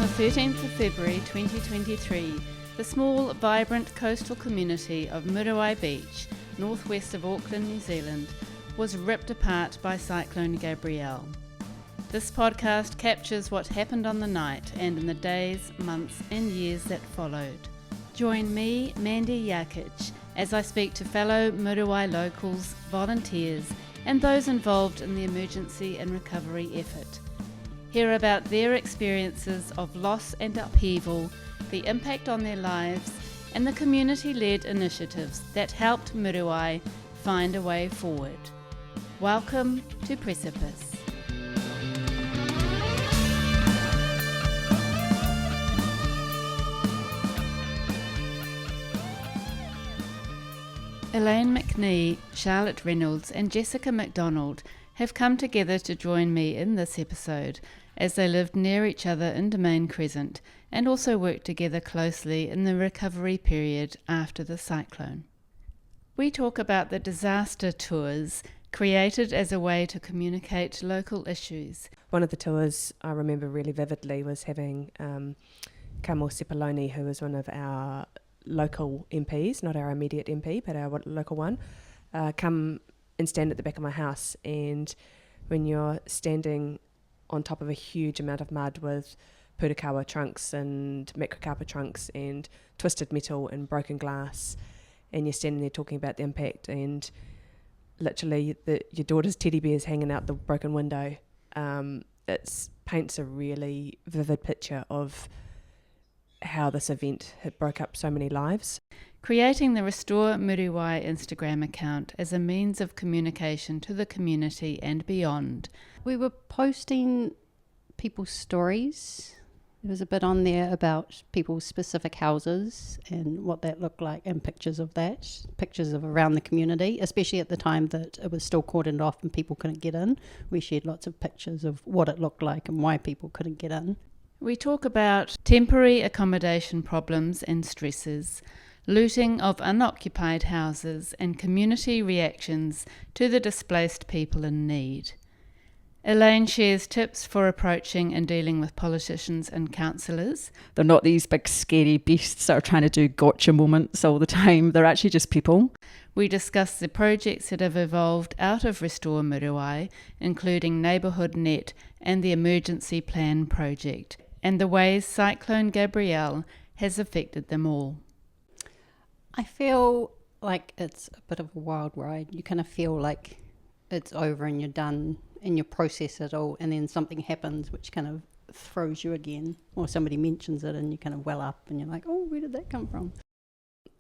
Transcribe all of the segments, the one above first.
the 13th of February 2023, the small, vibrant coastal community of Muriwai Beach, northwest of Auckland, New Zealand, was ripped apart by Cyclone Gabrielle. This podcast captures what happened on the night and in the days, months and years that followed. Join me, Mandy Jakich, as I speak to fellow Muriwai locals, volunteers and those involved in the emergency and recovery effort. Hear about their experiences of loss and upheaval, the impact on their lives, and the community-led initiatives that helped Muriwai find a way forward. Welcome to Precipice. Elaine McNee, Charlotte Reynolds and Jessica McDonald have come together to join me in this episode as they lived near each other in Domain Crescent and also worked together closely in the recovery period after the cyclone. We talk about the disaster tours created as a way to communicate local issues. One of the tours I remember really vividly was having Kamal Sepuloni, who was one of our local MPs, not our immediate MP, but our local one, come and stand at the back of my house. And when you're standing on top of a huge amount of mud with purakawa trunks and macrokapa trunks and twisted metal and broken glass, and you're standing there talking about the impact, and literally your daughter's teddy bear's hanging out the broken window, it paints a really vivid picture of how this event had broke up so many lives. Creating the Restore Muriwai Instagram account as a means of communication to the community and beyond. We were posting people's stories. There was a bit on there about people's specific houses and what that looked like, and pictures of that, pictures of around the community, especially at the time that it was still cordoned off and people couldn't get in. We shared lots of pictures of what it looked like and why people couldn't get in. We talk about temporary accommodation problems and stresses, looting of unoccupied houses and community reactions to the displaced people in need. Elaine shares tips for approaching and dealing with politicians and councillors. They're not these big scary beasts that are trying to do gotcha moments all the time. They're actually just people. We discuss the projects that have evolved out of Restore Muriwai, including Neighbourhood Net and the Emergency Plan project, and the ways Cyclone Gabrielle has affected them all. I feel like it's a bit of a wild ride. You kind of feel like it's over and you're done and you process it all, and then something happens which kind of throws you again, or somebody mentions it and you kind of well up and you're like, oh, where did that come from?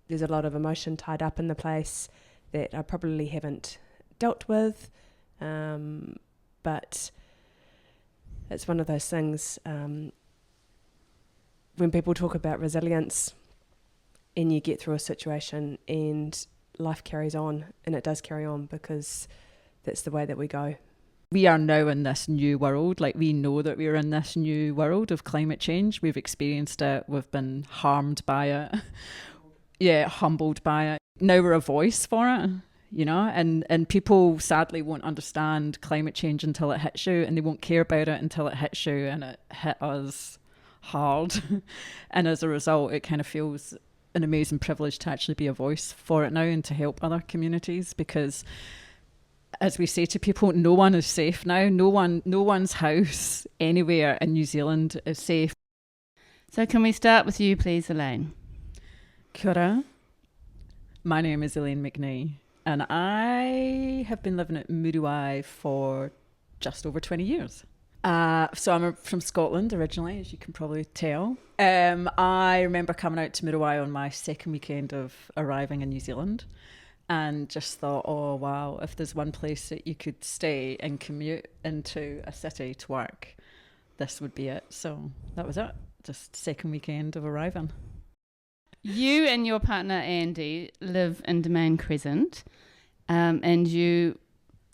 There's a lot of emotion tied up in the place that I probably haven't dealt with, but it's one of those things, when people talk about resilience and you get through a situation and life carries on, and it does carry on because that's the way that we go. We are now in this new world. Like, we know that we're in this new world of climate change. We've experienced it. We've been harmed by it. Humbled by it. Now we're a voice for it, you know, and people sadly won't understand climate change until it hits you, and they won't care about it until it hits you, and it hit us hard. And as a result, it kind of feels an amazing privilege to actually be a voice for it now and to help other communities, because as we say to people, no one is safe now. No one's house anywhere in New Zealand is safe. So can we start with you, please, Elaine? Kia ora. My name is Elaine McNee, and I have been living at Muriwai for just over 20 years. So I'm from Scotland originally, as you can probably tell. I remember coming out to Muriwai on my second weekend of arriving in New Zealand, and just thought, oh wow, if there's one place that you could stay and commute into a city to work, this would be it. So that was it, just second weekend of arriving. You and your partner Andy live in Domain Crescent, and you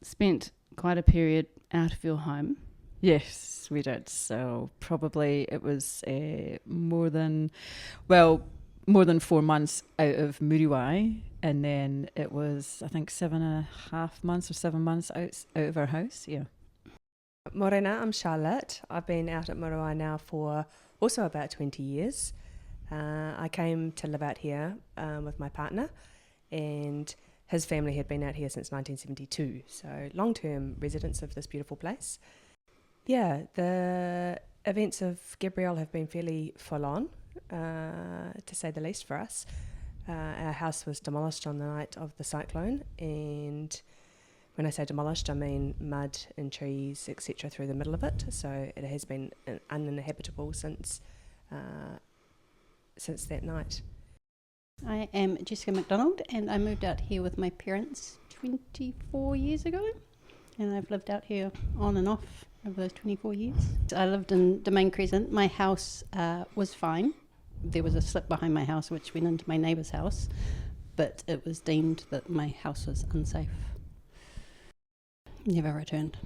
spent quite a period out of your home. Yes, we did. So probably it was more than 4 months out of Muriwai, and then it was, I think, 7.5 months or 7 months out of our house. Yeah. Morena, I'm Charlotte. I've been out at Muriwai now for also about 20 years. I came to live out here with my partner, and his family had been out here since 1972, so long-term residents of this beautiful place. Yeah, the events of Gabrielle have been fairly full-on, to say the least, for us. Our house was demolished on the night of the cyclone, and when I say demolished, I mean mud and trees, etc. through the middle of it. So it has been uninhabitable since that night. I am Jessica McDonald, and I moved out here with my parents 24 years ago, and I've lived out here on and off over those 24 years. I lived in Domain Crescent. My house was fine. There was a slip behind my house which went into my neighbour's house, but it was deemed that my house was unsafe. Never returned.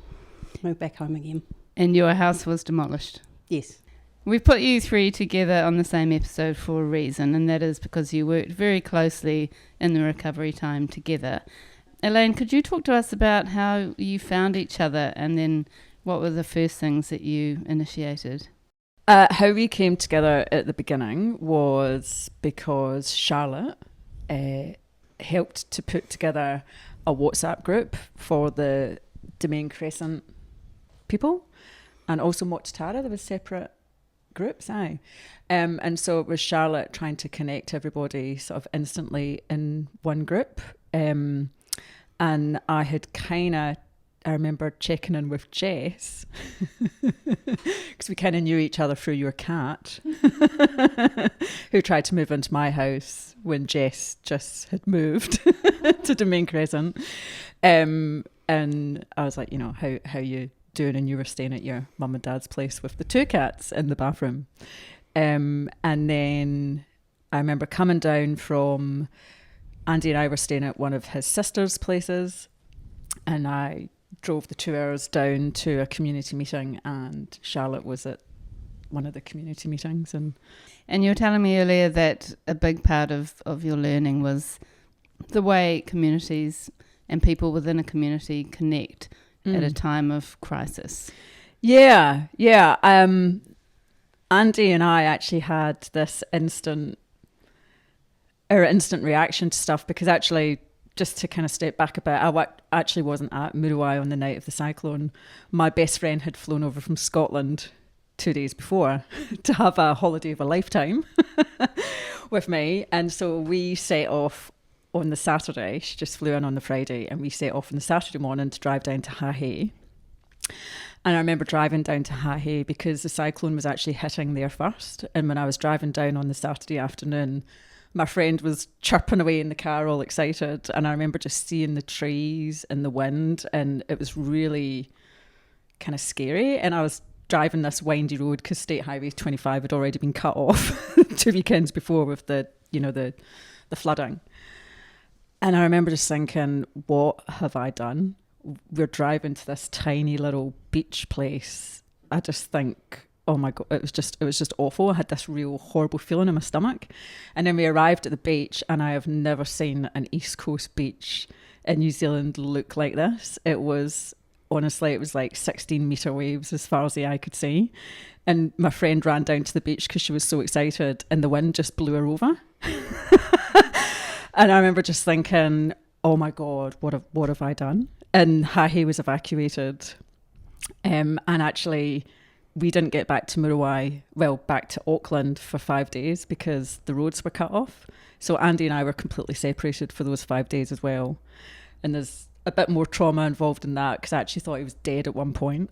Moved back home again. And your house was demolished? Yes. We've put you three together on the same episode for a reason, and that is because you worked very closely in the recovery time together. Elaine, could you talk to us about how you found each other, and then what were the first things that you initiated? How we came together at the beginning was because Charlotte helped to put together a WhatsApp group for the Domain Crescent people, and also Motatara. There was separate groups, and so it was Charlotte trying to connect everybody sort of instantly in one group, and I had I remember checking in with Jess because we kind of knew each other through your cat who tried to move into my house when Jess just had moved to Domain Crescent, and I was like, how you doing? And you were staying at your mum and dad's place with the two cats in the bathroom, and then I remember coming down from Andy, and I were staying at one of his sister's places, and I drove the 2 hours down to a community meeting, and Charlotte was at one of the community meetings. And you were telling me earlier that a big part of your learning was the way communities and people within a community connect at a time of crisis. Yeah. Andy and I actually had this instant reaction to stuff, because actually, just to kind of step back a bit, I actually wasn't at Muriwai on the night of the cyclone. My best friend had flown over from Scotland 2 days before to have a holiday of a lifetime with me. And so we set off on the Saturday. She just flew in on the Friday, and we set off on the Saturday morning to drive down to Hahe. And I remember driving down to Hahe because the cyclone was actually hitting there first. And when I was driving down on the Saturday afternoon, my friend was chirping away in the car all excited, and I remember just seeing the trees and the wind, and it was really kind of scary. And I was driving this windy road because State Highway 25 had already been cut off 2 weekends before with the flooding. And I remember just thinking, what have I done? We're driving to this tiny little beach place. I just think, oh my God, it was just awful. I had this real horrible feeling in my stomach. And then we arrived at the beach, and I have never seen an East Coast beach in New Zealand look like this. It was, honestly, it was like 16-metre waves as far as the eye could see. And my friend ran down to the beach because she was so excited, and the wind just blew her over. And I remember just thinking, oh my God, what have I done? And Hahe was evacuated. And actually, we didn't get back to Auckland for 5 days because the roads were cut off. So Andy and I were completely separated for those 5 days as well. And there's a bit more trauma involved in that because I actually thought he was dead at one point.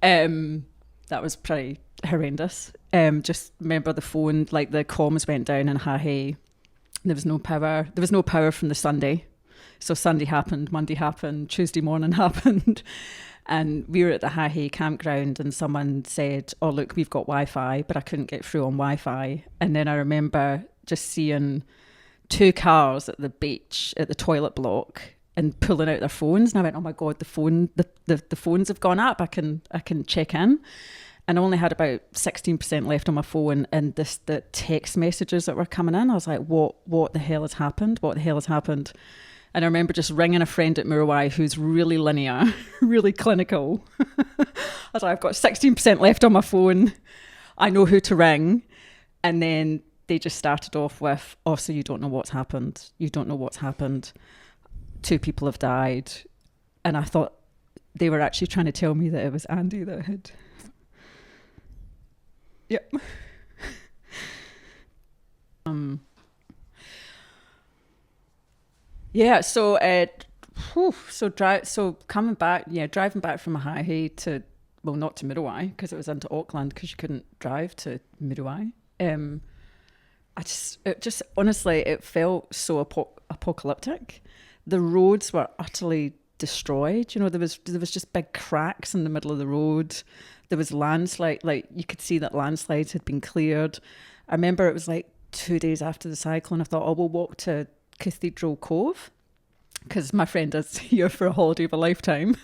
That was pretty horrendous. Just remember the phone, like the comms went down in Hahe. There was no power. There was no power from the Sunday. So Sunday happened, Monday happened, Tuesday morning happened. And we were at the Hahe campground, and someone said, oh, look, we've got Wi-Fi, but I couldn't get through on Wi-Fi. And then I remember just seeing 2 cars at the beach, at the toilet block, and pulling out their phones. And I went, oh my God, the phones have gone up. I can check in. And I only had about 16% left on my phone, and the text messages that were coming in, I was like, what the hell has happened? What the hell has happened? And I remember just ringing a friend at Muriwai who's really linear, really clinical. I was like, I've got 16% left on my phone. I know who to ring. And then they just started off with, oh, so you don't know what's happened. You don't know what's happened. 2 people have died. And I thought they were actually trying to tell me that it was Andy that had... Yep. Yeah, so coming back, driving back from Ahaihe to, well, not to Muriwai, because it was into Auckland, because you couldn't drive to Muriwai. Honestly, it felt so apocalyptic. The roads were utterly destroyed. You know, there was just big cracks in the middle of the road. There was landslide, like you could see that landslides had been cleared. I remember it was like 2 days after the cyclone. I thought, oh, we'll walk to Cathedral Cove, because my friend is here for a holiday of a lifetime.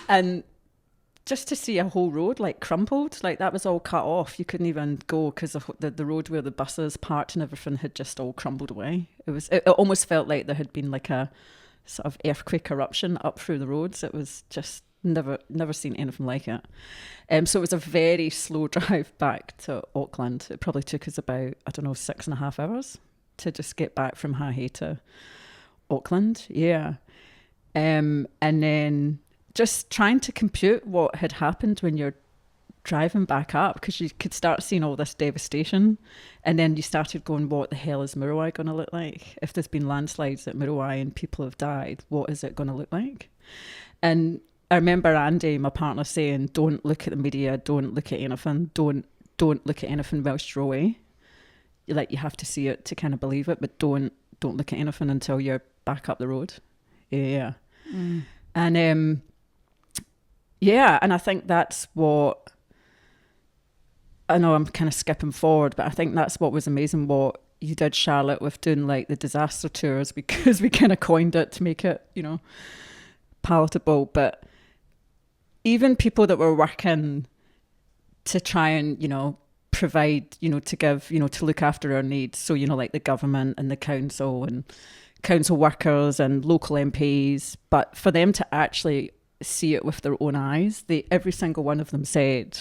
And just to see a whole road like crumpled, like that was all cut off. You couldn't even go because the road where the buses parked and everything had just all crumbled away. It almost felt like there had been like a sort of earthquake eruption up through the roads. It was just never seen anything like it. So it was a very slow drive back to Auckland. It probably took us about, 6.5 hours to just get back from Ahaihe to Auckland. Yeah. And then just trying to compute what had happened when you're driving back up, because you could start seeing all this devastation, and then you started going, what the hell is Muriwai going to look like? If there's been landslides at Muriwai and people have died, what is it going to look like? And I remember Andy, my partner, saying, don't look at the media, don't look at anything, don't look at anything whilst you're away. Like, you have to see it to kind of believe it, but don't look at anything until you're back up the road. Yeah. Mm. And and I think that's what, I know I'm kind of skipping forward, but I think that's what was amazing what you did, Charlotte, with doing like the disaster tours, because we kind of coined it to make it, palatable. But even people that were working to try and, provide, to give, to look after our needs. So, like the government and the council and council workers and local MPs, but for them to actually see it with their own eyes, every single one of them said,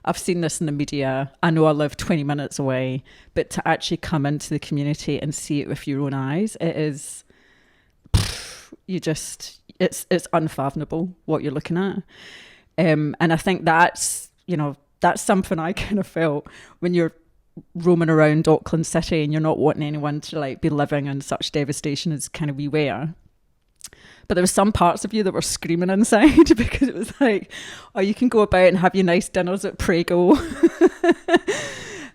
I've seen this in the media, I know I live 20 minutes away, but to actually come into the community and see it with your own eyes, it is, it's unfathomable what you're looking at. And I think that's something I kind of felt when you're roaming around Auckland City and you're not wanting anyone to like be living in such devastation as kind of we were. But there were some parts of you that were screaming inside, because it was like, oh, you can go about and have your nice dinners at Prego.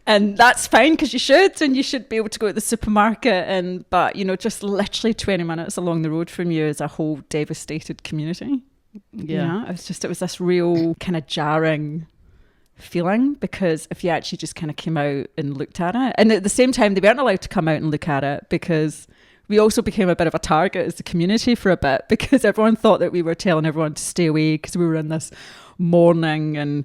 And that's fine, because you should be able to go to the supermarket. But just literally 20 minutes along the road from you is a whole devastated community. Yeah. It was this real kind of jarring feeling, because if you actually just kind of came out and looked at it, and at the same time they weren't allowed to come out and look at it, because we also became a bit of a target as the community for a bit, because everyone thought that we were telling everyone to stay away because we were in this mourning and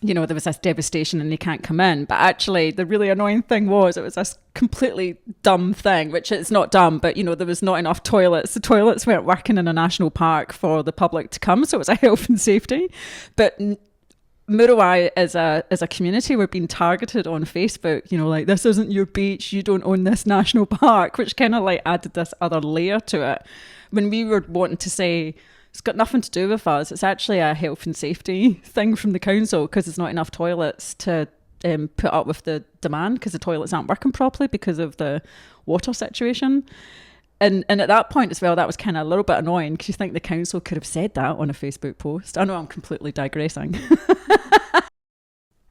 there was this devastation and they can't come in. But actually the really annoying thing was, it was this completely dumb thing, which it's not dumb, but there was not enough toilets. The toilets weren't working in a national park for the public to come, so it was a health and safety. But Muriwai as a community were being targeted on Facebook, like, this isn't your beach, you don't own this national park, which kind of like added this other layer to it. When we were wanting to say, it's got nothing to do with us, it's actually a health and safety thing from the council, because there's not enough toilets to put up with the demand, because the toilets aren't working properly because of the water situation. And at that point as well, that was kind of a little bit annoying, because you think the council could have said that on a Facebook post. I know I'm completely digressing.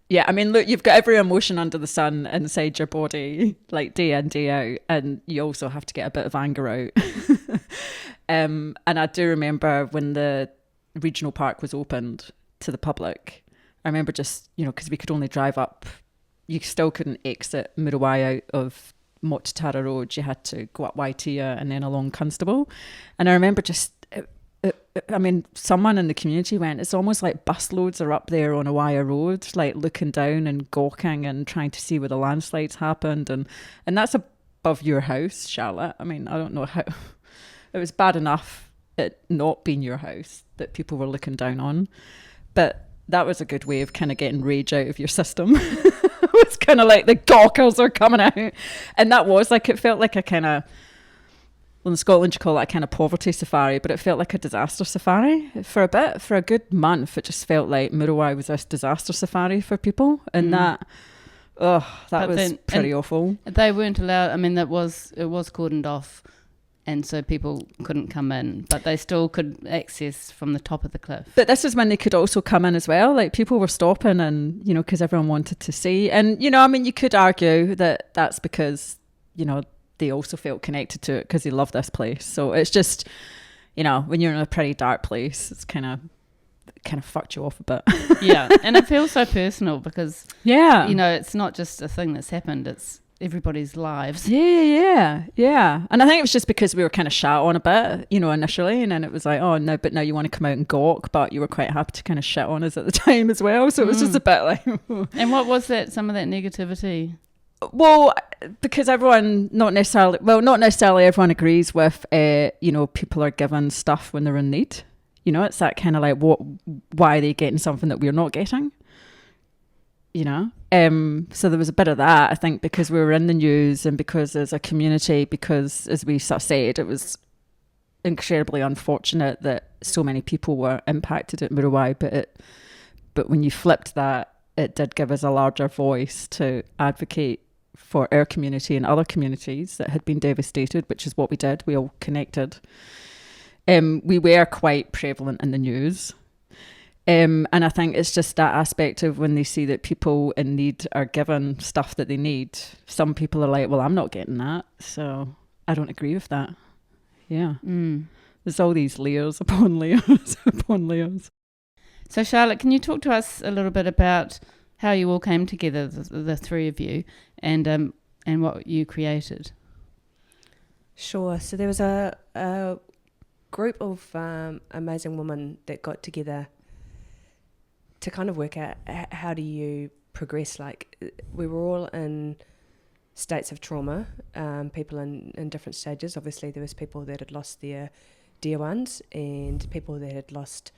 Yeah, I mean, look, you've got every emotion under the sun inside your body, like day in, day out, and you also have to get a bit of anger out. And I do remember when the regional park was opened to the public, I remember just, because we could only drive up, you still couldn't exit Muriwai out of Motatara Road, you had to go up Waitia and then along Constable. And I remember just, someone in the community went, it's almost like busloads are up there on Awaya Road, like looking down and gawking and trying to see where the landslides happened. And that's a above your house, Charlotte. I mean, I don't know how it was bad enough it not being your house that people were looking down on, but that was a good way of kind of getting rage out of your system. It was kind of like the gawkers are coming out, and that was like, it felt like a kind of, well, in Scotland you call it a kind of poverty safari, but it felt like a disaster safari for a bit. For a good month, it just felt like Muriwai was this disaster safari for people, and that was pretty awful. They weren't allowed. I mean, it was cordoned off, and so people couldn't come in, but they still could access from the top of the cliff. But this is when they could also come in as well. Like, people were stopping, and because everyone wanted to see, and I mean, you could argue that that's because they also felt connected to it because they love this place. So it's just, when you're in a pretty dark place, it's kind of fucked you off a bit. Yeah, and it feels so personal because it's not just a thing that's happened, it's everybody's lives. Yeah. And I think it was just because we were kind of shat on a bit, initially, and then it was like, oh no, but now you want to come out and gawk, but you were quite happy to kind of shit on us at the time as well. So it was just a bit like And what was that, some of that negativity? Well, because everyone, not necessarily everyone agrees with, people are given stuff when they're in need. It's that kind of like, why are they getting something that we're not getting? So there was a bit of that, I think, because we were in the news and because as a community, because as we sort of said, it was incredibly unfortunate that so many people were impacted at Muriwai, but when you flipped that, it did give us a larger voice to advocate for our community and other communities that had been devastated, which is what we did. We all connected. We were quite prevalent in the news. And I think it's just that aspect of when they see that people in need are given stuff that they need, some people are like, well, I'm not getting that, so I don't agree with that. Yeah. There's all these layers upon layers upon layers. So Charlotte, can you talk to us a little bit about how you all came together, the three of you, and what you created? Sure. So there was a group of amazing women that got together to kind of work out how do you progress. Like, we were all in states of trauma, people in different stages. Obviously there was people that had lost their dear ones and people that had lost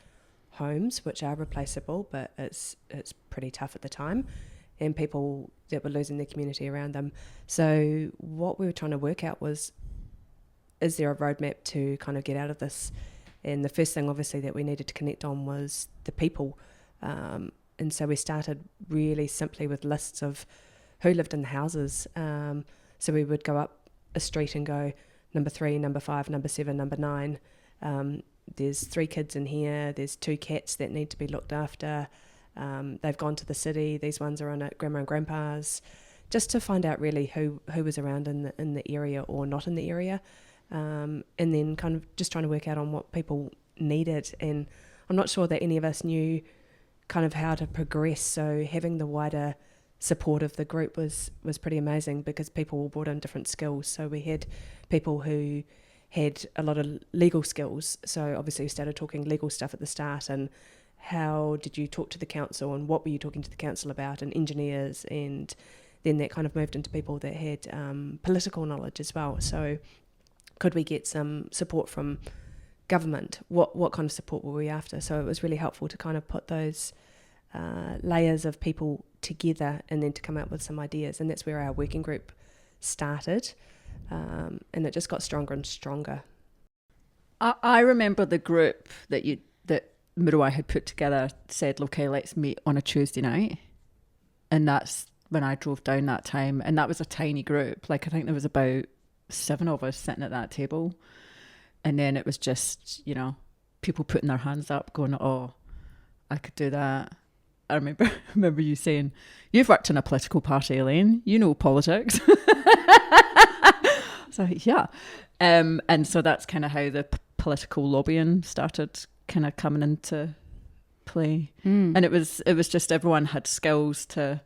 homes, which are replaceable, but it's pretty tough at the time, and people that were losing their community around them. So what we were trying to work out was, is there a roadmap to kind of get out of this? And the first thing obviously that we needed to connect on was the people, and so we started really simply with lists of who lived in the houses. So we would go up a street and go, number 3, number 5, number 7, number 9, there's 3 kids in here, there's 2 cats that need to be looked after, they've gone to the city, these ones are on at grandma and grandpa's, just to find out really who was around in the area or not in the area, and then kind of just trying to work out on what people needed. And I'm not sure that any of us knew kind of how to progress, so having the wider support of the group was pretty amazing, because people all brought in different skills. So we had people who had a lot of legal skills, so obviously we started talking legal stuff at the start, and how did you talk to the council and what were you talking to the council about, and engineers, and then that kind of moved into people that had political knowledge as well. So could we get some support from government? What kind of support were we after? So it was really helpful to kind of put those layers of people together and then to come up with some ideas, and that's where our working group started, and it just got stronger and stronger. I remember the group that Muriwai had put together said, okay, let's meet on a Tuesday night, and that's when I drove down that time, and that was a tiny group. Like, I think there was about 7 of us sitting at that table, and then it was just, people putting their hands up going, oh, I could do that. I remember you saying, you've worked in a political party, Elaine, you know politics. So yeah, and so that's kind of how the political lobbying started kind of coming into play. And it was just everyone had skills to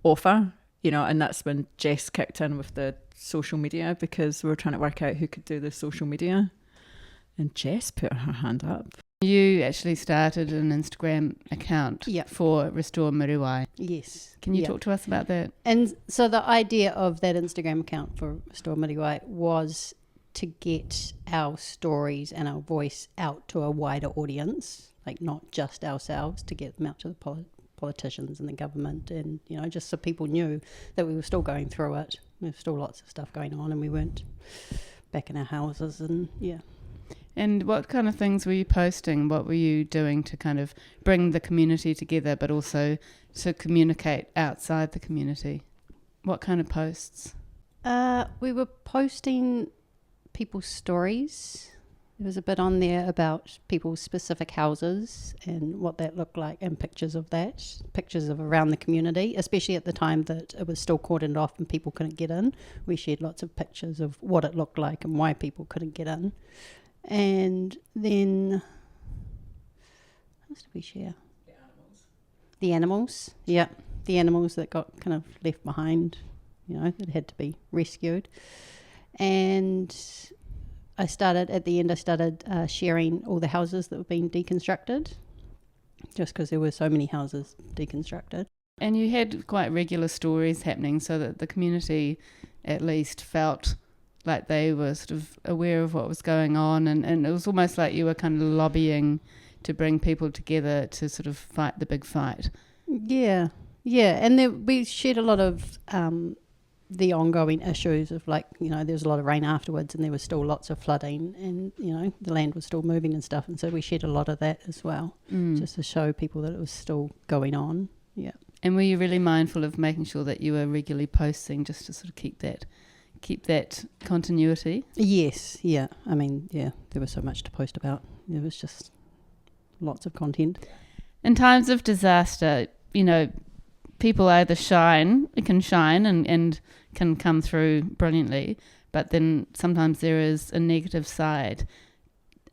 offer, and that's when Jess kicked in with the social media, because we were trying to work out who could do the social media, and Jess put her hand up. You actually started an Instagram account Yep. for Restore Muriwai. Yes. Can you Yep. talk to us about that? And so the idea of that Instagram account for Restore Muriwai was to get our stories and our voice out to a wider audience, like not just ourselves, to get them out to the politicians and the government, and just so people knew that we were still going through it. There's still lots of stuff going on, and we weren't back in our houses, and yeah. And what kind of things were you posting? What were you doing to kind of bring the community together, but also to communicate outside the community? What kind of posts? We were posting people's stories. There was a bit on there about people's specific houses and what that looked like, and pictures of that, pictures of around the community, especially at the time that it was still cordoned off and people couldn't get in. We shared lots of pictures of what it looked like and why people couldn't get in. And then, what else did we share? The animals. Yeah, the animals that got kind of left behind, that had to be rescued. And at the end I started sharing all the houses that were being deconstructed, just because there were so many houses deconstructed. And you had quite regular stories happening so that the community at least felt like they were sort of aware of what was going on, and it was almost like you were kind of lobbying to bring people together to sort of fight the big fight. Yeah, and we shared a lot of the ongoing issues of there was a lot of rain afterwards, and there was still lots of flooding, and the land was still moving and stuff, and so we shared a lot of that as well, just to show people that it was still going on. Yeah. And were you really mindful of making sure that you were regularly posting just to sort of keep that continuity? Yes, yeah. I mean, yeah, there was so much to post about. There was just lots of content. In times of disaster, people either can shine and can come through brilliantly, but then sometimes there is a negative side,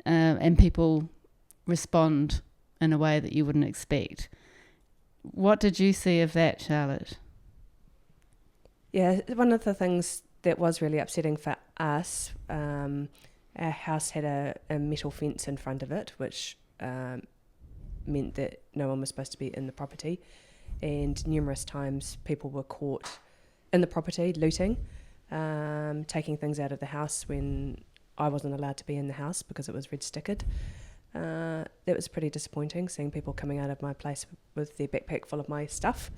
and people respond in a way that you wouldn't expect. What did you see of that, Charlotte? Yeah, one of the things that was really upsetting for us, our house had a metal fence in front of it, which meant that no one was supposed to be in the property, and numerous times people were caught in the property looting, taking things out of the house when I wasn't allowed to be in the house because it was red stickered. That was pretty disappointing, seeing people coming out of my place with their backpack full of my stuff.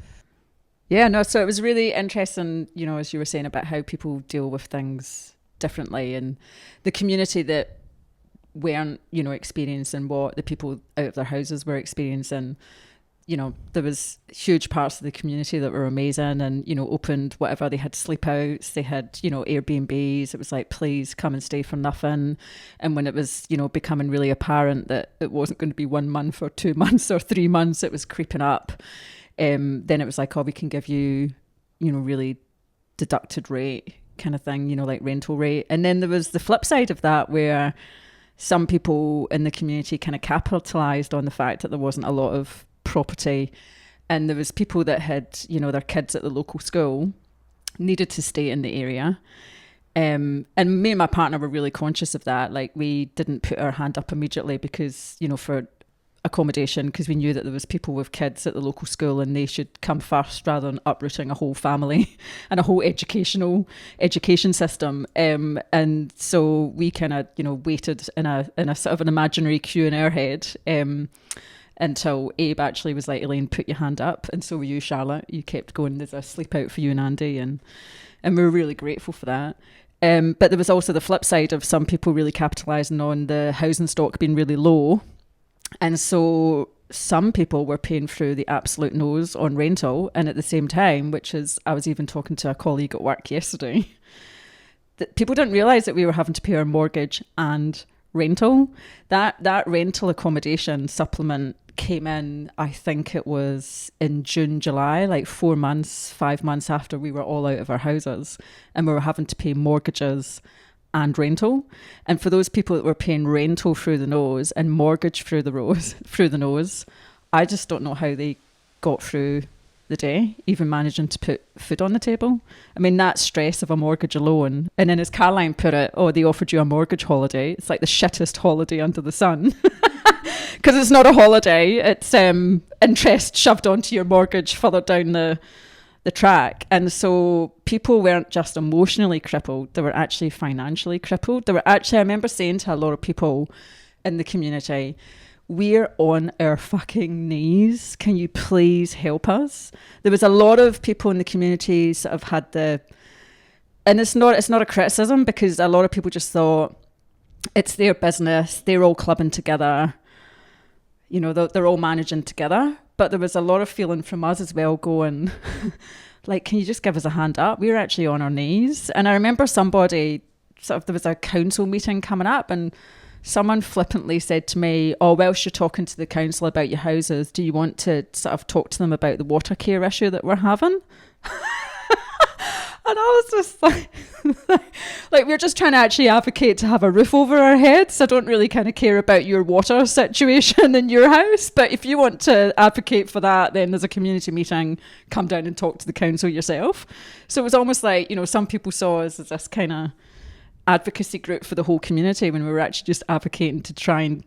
Yeah, no, so it was really interesting, as you were saying about how people deal with things differently, and the community that weren't, experiencing what the people out of their houses were experiencing. There was huge parts of the community that were amazing and, opened whatever. They had sleep outs, they had, Airbnbs. It was like, please come and stay for nothing. And when it was, becoming really apparent that it wasn't going to be 1 month or 2 months or 3 months, it was creeping up. Then it was like, we can give you, really deducted rate kind of thing, like rental rate. And then there was the flip side of that, where some people in the community kind of capitalised on the fact that there wasn't a lot of property, and there was people that had, their kids at the local school needed to stay in the area. And me and my partner were really conscious of that. Like, we didn't put our hand up immediately because, for accommodation, because we knew that there was people with kids at the local school and they should come first rather than uprooting a whole family and a whole education system. And so we kind of, waited in a sort of an imaginary queue in our head until Abe actually was like, Elaine, put your hand up. And so were you, Charlotte. You kept going, there's a sleep out for you and Andy. And we were really grateful for that. But there was also the flip side of some people really capitalising on the housing stock being really low. And so some people were paying through the absolute nose on rental. And at the same time, which is, I was even talking to a colleague at work yesterday, that people didn't realise that we were having to pay our mortgage and rental. That rental accommodation supplement came in, I think it was in June, July, like 5 months after we were all out of our houses, and we were having to pay mortgages and rental. And for those people that were paying rental through the nose and mortgage through the nose, I just don't know how they got through the day, even managing to put food on the table. I mean, that stress of a mortgage alone. And then as Caroline put it, they offered you a mortgage holiday. It's like the shittest holiday under the sun. because it's not a holiday. It's interest shoved onto your mortgage further down the track. And so people weren't just emotionally crippled, they were actually financially crippled. They were actually, I remember saying to a lot of people in the community, we're on our fucking knees. Can you please help us? There was a lot of people in the communities that have had and it's not a criticism, because a lot of people just thought it's their business, they're all clubbing together, you know, they're all managing together. But there was a lot of feeling from us as well, going like, can you just give us a hand up? We're actually on our knees. And I remember somebody, there was a council meeting coming up, and someone flippantly said to me, oh, whilst you're talking to the council about your houses, do you want to sort of talk to them about the water care issue that we're having? And I was just like, we're just trying to actually advocate to have a roof over our heads. I don't really kind of care about your water situation in your house. But if you want to advocate for that, then there's a community meeting, come down and talk to the council yourself. So it was almost like, you know, some people saw us as this kind of advocacy group for the whole community, when we were actually just advocating to try and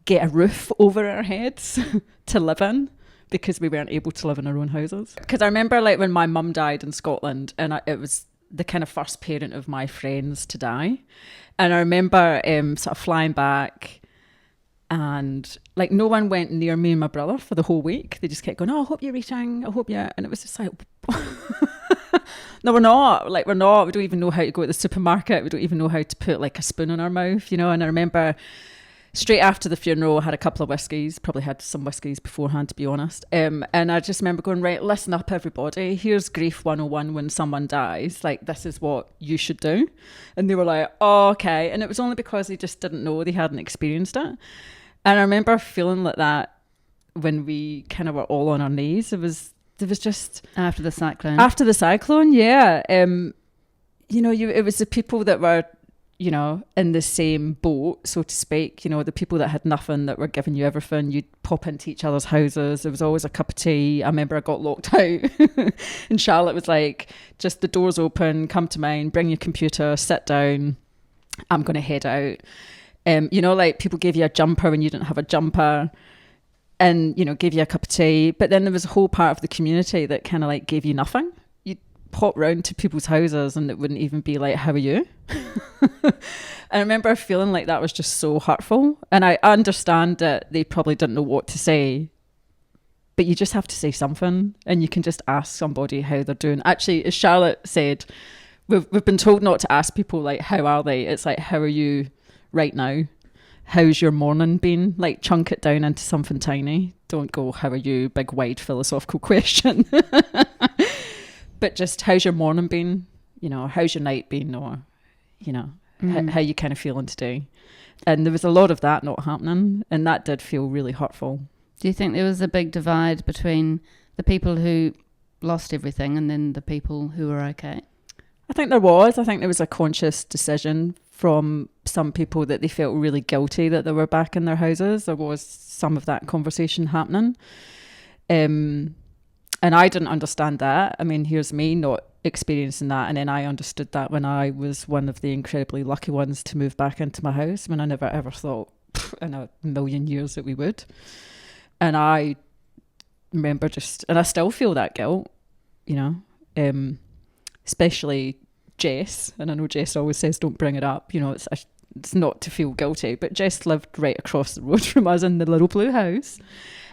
get a roof over our heads to live in, because we weren't able to live in our own houses. Because I remember, like, when my mum died in Scotland, and it was the kind of first parent of my friends to die. And I remember sort of flying back, and like no one went near me and my brother for the whole week. They just kept going, oh, I hope you're eating, I hope you're... And it was just like... No, we're not. Like, we're not. We don't even know how to go to the supermarket. We don't even know how to put like a spoon in our mouth, you know. And I remember straight after the funeral, I had a couple of whiskies, probably had some whiskies beforehand, to be honest. And I just remember going, right, listen up, everybody. Here's grief 101 when someone dies. Like, this is what you should do. And they were like, oh, okay. And it was only because they just didn't know, they hadn't experienced it. And I remember feeling like that when we kind of were all on our knees. There was just... After the cyclone, yeah. You know, it was the people that were, you know, in the same boat, so to speak. You know, the people that had nothing, that were giving you everything. You'd pop into each other's houses. There was always a cup of tea. I remember I got locked out. And Charlotte was like, just the door's open, come to mine, bring your computer, sit down. I'm going to head out. You know, like, people gave you a jumper when you didn't have a jumper. And, you know, gave you a cup of tea. But then there was a whole part of the community that kind of like gave you nothing. You'd pop round to people's houses and it wouldn't even be like, how are you? I remember feeling like that was just so hurtful. And I understand that they probably didn't know what to say. But you just have to say something, and you can just ask somebody how they're doing. Actually, as Charlotte said, we've been told not to ask people like, how are they? It's like, how are you right now? How's your morning been? Like, chunk it down into something tiny. Don't go, how are you? Big, wide, philosophical question. But just, how's your morning been? You know, how's your night been? Or, you know, how you kind of feeling today? And there was a lot of that not happening. And that did feel really hurtful. Do you think there was a big divide between the people who lost everything and then the people who were okay? I think there was. I think there was a conscious decision from some people that they felt really guilty that they were back in their houses. There was some of that conversation happening. And I didn't understand that. I mean, here's me not experiencing that. And then I understood that when I was one of the incredibly lucky ones to move back into my house, when I never ever thought in a million years that we would. And I remember and I still feel that guilt, you know, especially Jess. And I know Jess always says, don't bring it up. You know, it's not to feel guilty, but Jess lived right across the road from us in the little blue house.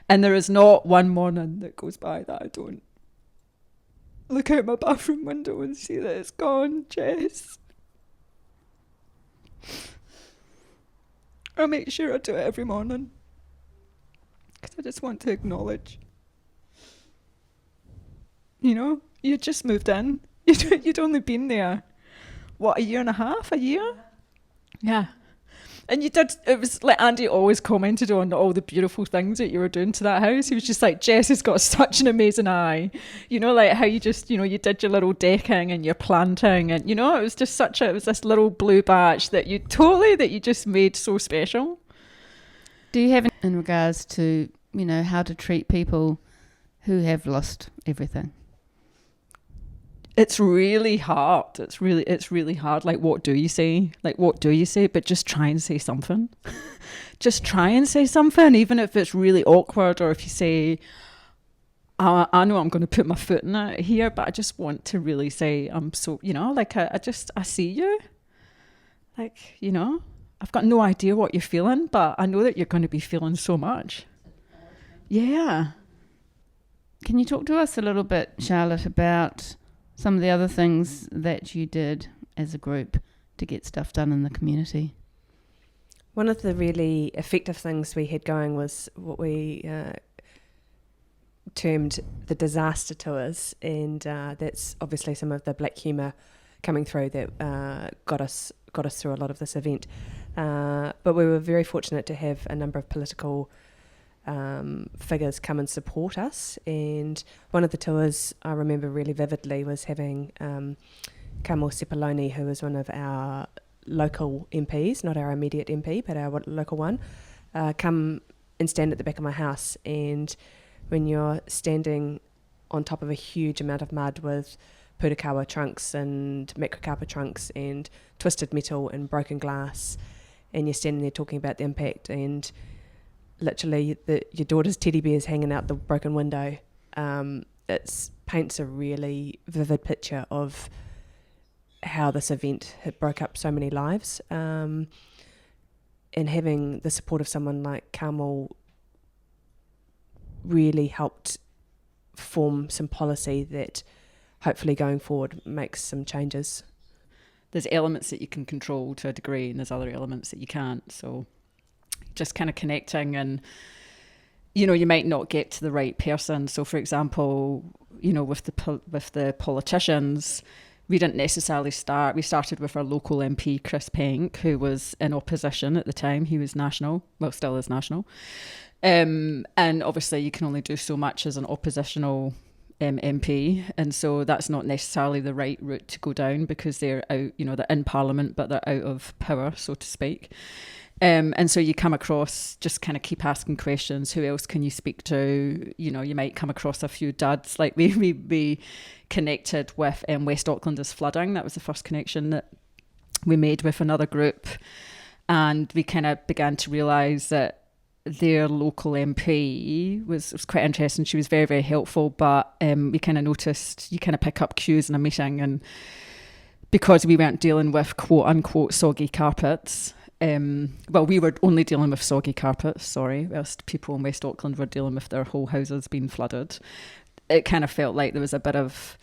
And there is not one morning that goes by that I don't look out my bathroom window and see that it's gone, Jess. I make sure I do it every morning, because I just want to acknowledge, you know, you just moved in. You'd only been there, what, a year and a half, a year? Yeah. And you did, it was like Andy always commented on all the beautiful things that you were doing to that house. He was just like, Jess has got such an amazing eye. You know, like how you just, you know, you did your little decking and your planting and, you know, it was just it was this little blue batch that you just made so special. Do you have in regards to, you know, how to treat people who have lost everything? it's really hard. It's really hard. Like, what do you say? But just try and say something. Just try and say something, even if it's really awkward, or if you say, I know I'm going to put my foot in it here, but I just want to really say, I'm so, like, I see you. Like, I've got no idea what you're feeling, but I know that you're going to be feeling so much. Yeah. Can you talk to us a little bit, Charlotte, about some of the other things that you did as a group to get stuff done in the community? One of the really effective things we had going was what we termed the disaster tours, and that's obviously some of the black humour coming through that got us through a lot of this event. But we were very fortunate to have a number of political figures come and support us, and one of the tours I remember really vividly was having Carmel Sepuloni, who was one of our local MPs, not our immediate MP, but our local one, come and stand at the back of my house. And when you're standing on top of a huge amount of mud with purakawa trunks and macrocarpa trunks and twisted metal and broken glass, and you're standing there talking about the impact, and literally your daughter's teddy bear's hanging out the broken window, it paints a really vivid picture of how this event had broke up so many lives, and having the support of someone like Carmel really helped form some policy that hopefully going forward makes some changes. There's elements that you can control to a degree, and there's other elements that you can't. So just kind of connecting, and you might not get to the right person. So for example, with the politicians, we didn't necessarily start. We started with our local MP, Chris Penk, who was in opposition at the time. He was national, well, still is national. And obviously you can only do so much as an oppositional MP. And so that's not necessarily the right route to go down, because they're out, they're in Parliament, but they're out of power, so to speak. And so you come across, just kind of keep asking questions. Who else can you speak to? You might come across a few duds. Like we connected with West Auckland is flooding. That was the first connection that we made with another group. And we kind of began to realise that their local MP was quite interesting. She was very, very helpful, but we kind of noticed you kind of pick up cues in a meeting, and because we weren't dealing with quote unquote soggy carpets, we were only dealing with soggy carpets, whilst people in West Auckland were dealing with their whole houses being flooded. It kind of felt like there was a bit of,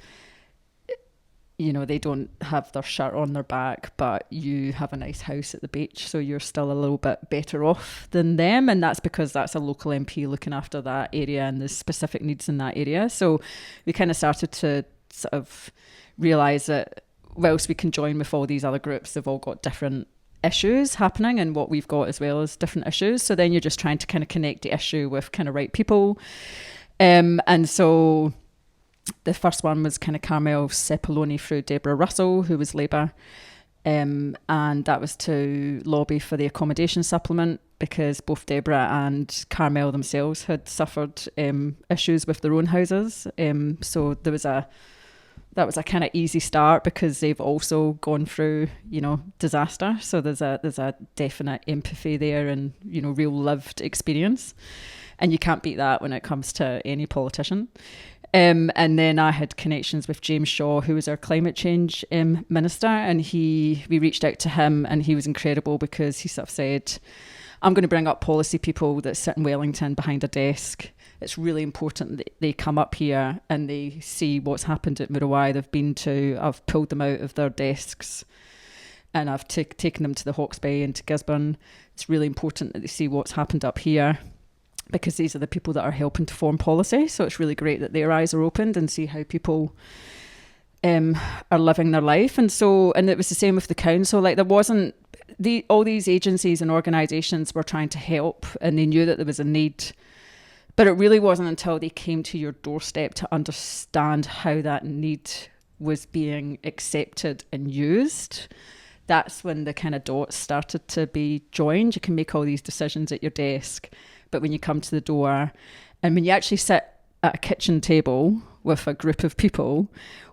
they don't have their shirt on their back, but you have a nice house at the beach, so you're still a little bit better off than them. And that's because that's a local MP looking after that area and the specific needs in that area. So we kind of started to sort of realise that whilst we can join with all these other groups, they've all got different issues happening, and what we've got as well as different issues. So then you're just trying to kind of connect the issue with kind of right people. And so the first one was kind of Carmel Sepuloni through Deborah Russell, who was Labour. And that was to lobby for the accommodation supplement, because both Deborah and Carmel themselves had suffered issues with their own houses. So that was a kind of easy start, because they've also gone through, disaster. So there's a definite empathy there, and, real lived experience. And you can't beat that when it comes to any politician. And then I had connections with James Shaw, who was our climate change minister, and we reached out to him, and he was incredible, because he sort of said, I'm going to bring up policy people that sit in Wellington behind a desk. It's really important that they come up here and they see what's happened at Muriwai. I've pulled them out of their desks, and I've taken them to the Hawke's Bay and to Gisborne. It's really important that they see what's happened up here, because these are the people that are helping to form policy. So it's really great that their eyes are opened and see how people are living their life. And it was the same with the council. Like, there wasn't all these agencies and organisations were trying to help, and they knew that there was a need, but it really wasn't until they came to your doorstep to understand how that need was being accepted and used. That's when the kind of dots started to be joined. You can make all these decisions at your desk, but when you come to the door, and when you actually sit at a kitchen table with a group of people,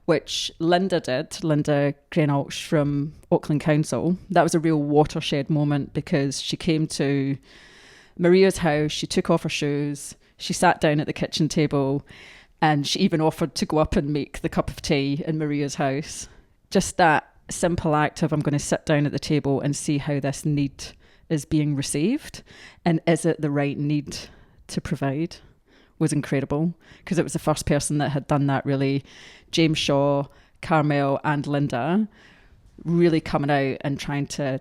which Linda Reynolds from Auckland Council. That was a real watershed moment because she came to Maria's house, she took off her shoes, she sat down at the kitchen table, and she even offered to go up and make the cup of tea in Maria's house. Just that simple act of, I'm going to sit down at the table and see how this need is being received, and is it the right need to provide, was incredible, because it was the first person that had done that, really. James Shaw, Carmel and Linda really coming out and trying to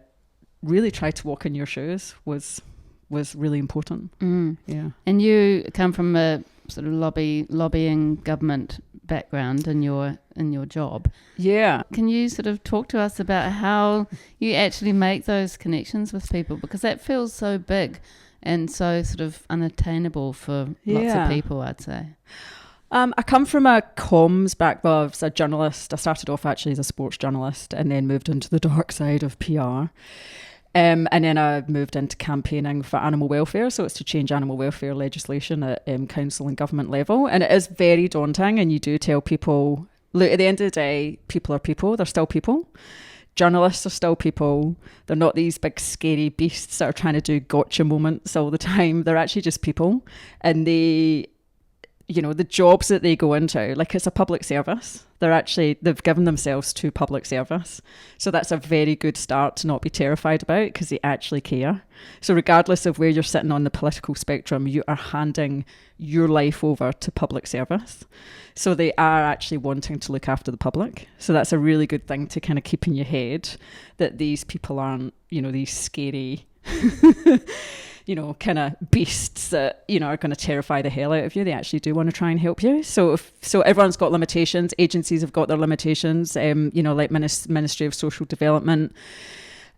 walk in your shoes was really important. Yeah. And you come from a sort of lobbying government background in your job. Yeah. Can you sort of talk to us about how you actually make those connections with people? Because that feels so big and so sort of unattainable for lots of people, I'd say. I come from a comms background. I was a journalist. I started off actually as a sports journalist and then moved into the dark side of PR. And then I moved into campaigning for animal welfare. So it's to change animal welfare legislation at council and government level. And it is very daunting. And you do tell people, look, at the end of the day, people are people. They're still people. Journalists are still people. They're not these big scary beasts that are trying to do gotcha moments all the time. They're actually just people. And the jobs that they go into, like, it's a public service. They've given themselves to public service. So that's a very good start to not be terrified about, because they actually care. So regardless of where you're sitting on the political spectrum, you are handing your life over to public service. So they are actually wanting to look after the public. So that's a really good thing to kind of keep in your head, that these people aren't, these scary kind of beasts that, are going to terrify the hell out of you. They actually do want to try and help you. So everyone's got limitations. Agencies have got their limitations, like Ministry of Social Development.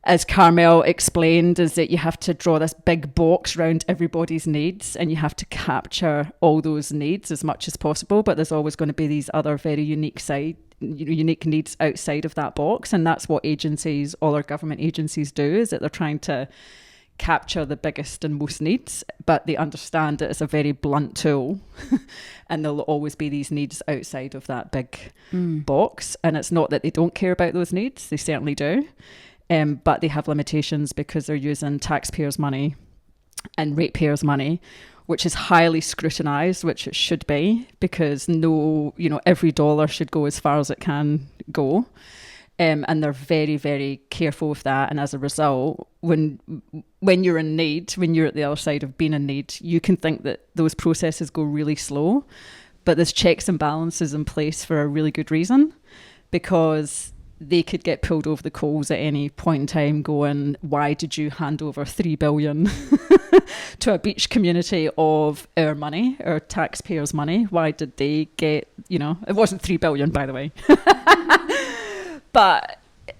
As Carmel explained, is that you have to draw this big box around everybody's needs, and you have to capture all those needs as much as possible. But there's always going to be these other very unique needs outside of that box. And that's what all our government agencies do, is that they're trying to capture the biggest and most needs, but they understand that it's a very blunt tool and there'll always be these needs outside of that big box. And it's not that they don't care about those needs, they certainly do, but they have limitations because they're using taxpayers' money and ratepayers' money, which is highly scrutinised, which it should be, because every dollar should go as far as it can go. And they're very, very careful with that. And as a result, when you're in need, when you're at the other side of being in need, you can think that those processes go really slow. But there's checks and balances in place for a really good reason, because they could get pulled over the coals at any point in time going, why did you hand over $3 billion to a beach community of our money, our taxpayers' money? Why did they get, it wasn't $3 billion, by the way. But,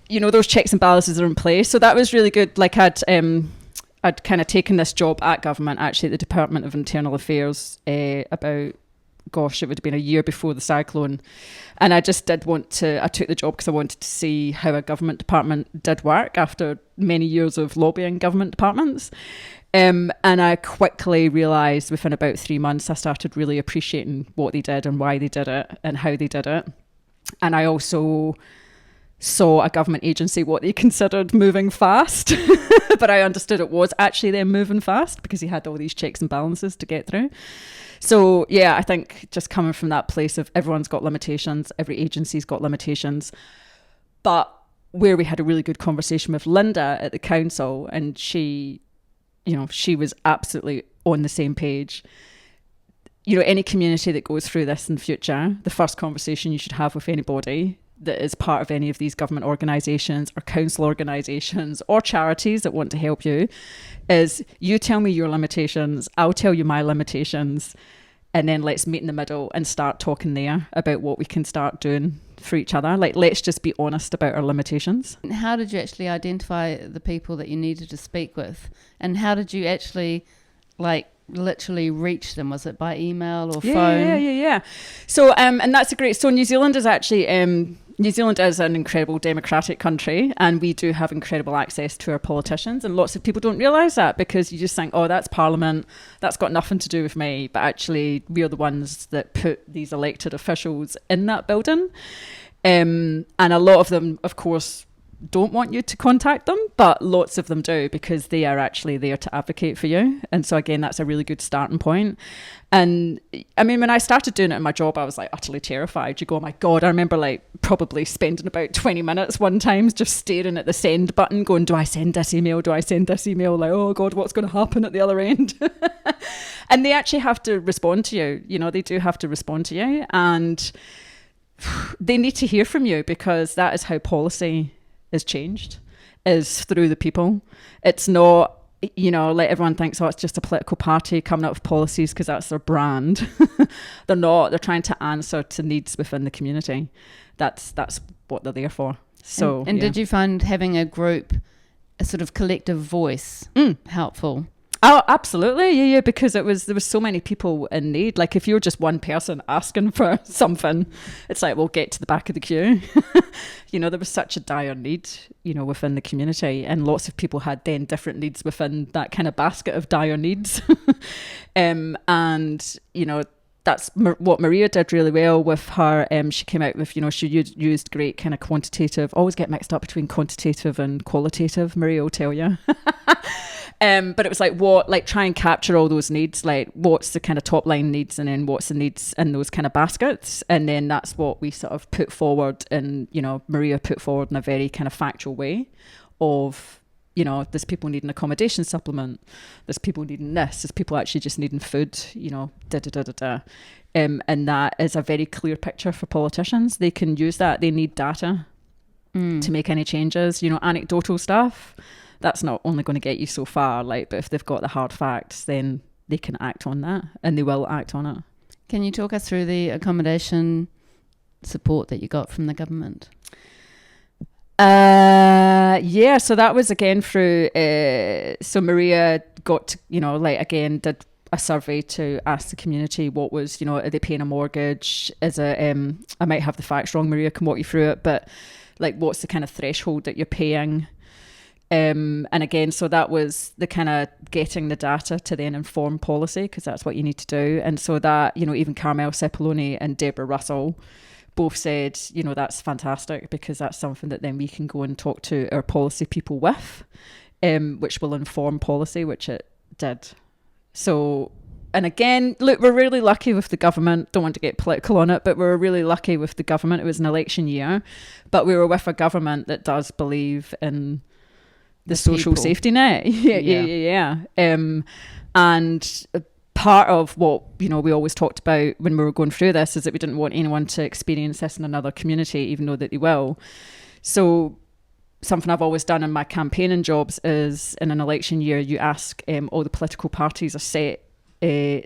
those checks and balances are in place. So that was really good. Like I'd kind of taken this job at government, actually at the Department of Internal Affairs, about, it would have been a year before the cyclone. And I just I took the job because I wanted to see how a government department did work after many years of lobbying government departments. And I quickly realised within about 3 months, I started really appreciating what they did and why they did it and how they did it. And I also saw a government agency what they considered moving fast, but I understood it was actually them moving fast because he had all these checks and balances to get through. So yeah, I think just coming from that place of everyone's got limitations, every agency's got limitations, but where we had a really good conversation with Linda at the council, and she was absolutely on the same page. Any community that goes through this in future, the first conversation you should have with anybody that is part of any of these government organisations or council organisations or charities that want to help you is, you tell me your limitations, I'll tell you my limitations, and then let's meet in the middle and start talking there about what we can start doing for each other. Like, let's just be honest about our limitations. How did you actually identify the people that you needed to speak with? And how did you actually literally reach them? Was it by email or phone? Yeah. So, and that's a great. So, New Zealand is actually New Zealand is an incredible democratic country, and we do have incredible access to our politicians. And lots of people don't realise that, because you just think, oh, that's Parliament, that's got nothing to do with me. But actually, we are the ones that put these elected officials in that building. And a lot of them, of course, don't want you to contact them, but lots of them do, because they are actually there to advocate for you. And so again, that's a really good starting point. And I mean, when I started doing it in my job, I was like utterly terrified. You go, oh my God, I remember like probably spending about 20 minutes one time just staring at the send button going, do I send this email? Do I send this email? Like, oh God, what's going to happen at the other end? And they actually have to respond to you. You know, they do have to respond to you, and they need to hear from you, because that is how policy is changed, is through the people. It's not, you know, like everyone thinks, oh, it's just a political party coming up with policies because that's their brand. They're not. They're trying to answer to needs within the community. That's what they're there for. So, and did you find having a group, a sort of collective voice, helpful? Oh, absolutely. Yeah, because there was so many people in need. Like if you're just one person asking for something, it's like, well, get to the back of the queue. You know, there was such a dire need, you know, within the community, and lots of people had then different needs within that kind of basket of dire needs. And, you know, that's what Maria did really well with her. She came out with, you know, she used great kind of quantitative, always get mixed up between quantitative and qualitative, Maria will tell you. But it was like try and capture all those needs, like what's the kind of top line needs, and then what's the needs in those kind of baskets. And then that's what we sort of put forward, and, you know, Maria put forward in a very kind of factual way of, you know, there's people needing accommodation supplement, there's people needing this, there's people actually just needing food, you know, and that is a very clear picture for politicians. They can use that. They need data to make any changes. You know, anecdotal stuff, that's not only going to get you so far, like, but if they've got the hard facts, then they can act on that, and they will act on it. Can you talk us through the accommodation support that you got from the government? Yeah, so that was again through, so Maria got to, you know, like again, did a survey to ask the community what was, you know, are they paying a mortgage? Is it, I might have the facts wrong, Maria can walk you through it, but like what's the kind of threshold that you're paying? And again, so that was the kind of getting the data to then inform policy, because that's what you need to do. And so that, you know, even Carmel Cepoloni and Deborah Russell both said, you know, that's fantastic, because that's something that then we can go and talk to our policy people with, which will inform policy, which it did. So, and again, look, we're really lucky with the government. Don't want to get political on it, but we're really lucky with the government. It was an election year, but we were with a government that does believe in the social people. Safety net. Yeah. And part of what, you know, we always talked about when we were going through this is that we didn't want anyone to experience this in another community, even though that they will. So something I've always done in my campaigning jobs is, in an election year, you ask all the political parties a